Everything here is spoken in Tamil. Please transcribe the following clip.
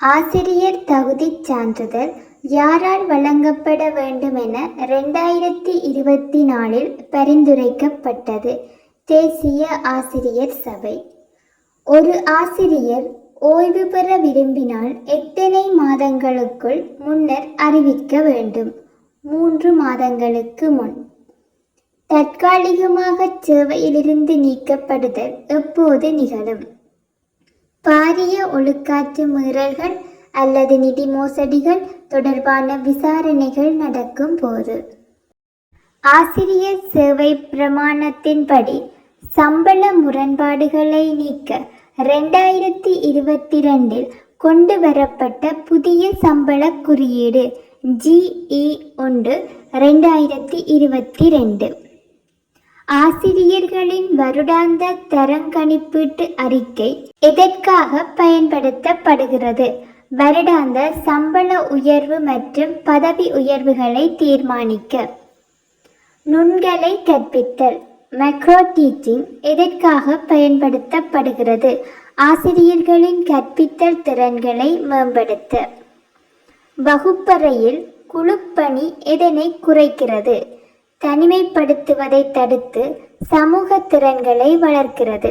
ஆசிரியர் தகுதிச் சான்றிதழ் யாரால் வழங்கப்பட வேண்டும் என 2024 பரிந்துரைக்கப்பட்டது. தேசிய ஆசிரியர் சபை. ஒரு ஆசிரியர் ஓய்வு பெற விரும்பினால் எத்தனை மாதங்களுக்குள் முன்னர் அறிவிக்க வேண்டும்? 3 மாதங்களுக்கு முன். தற்காலிகமாக சேவையிலிருந்து நீக்கப்படுதல் எப்போது நிகழும்? பாரிய ஒழுக்காற்று மீறல்கள் அல்லது நிதி மோசடிகள் தொடர்பான விசாரணைகள் நடக்கும் போது. ஆசிரியர் சேவை பிரமாணத்தின்படி சம்பள முரண்பாடுகளை நீக்க 2022 கொண்டு வரப்பட்ட புதிய சம்பள குறியீடு GE-1 2022 ஆசிரியர்களின் வருடாந்த தரங்கணிப்பீட்டு அறிக்கை எதற்காக பயன்படுத்தப்படுகிறது? வருடாந்த சம்பள உயர்வு மற்றும் பதவி உயர்வுகளை தீர்மானிக்க. நுண்கலை கற்பித்தல் மைக்ரோ டீச்சிங் எதற்காக பயன்படுத்தப்படுகிறது? ஆசிரியர்களின் கற்பித்தல் திறன்களை மேம்படுத்த. வகுப்பறையில் குழுப்பணி எதனை குறைக்கிறது? தனிமைப்படுத்துவதை தடுத்து சமூக திறன்களை வளர்க்கிறது.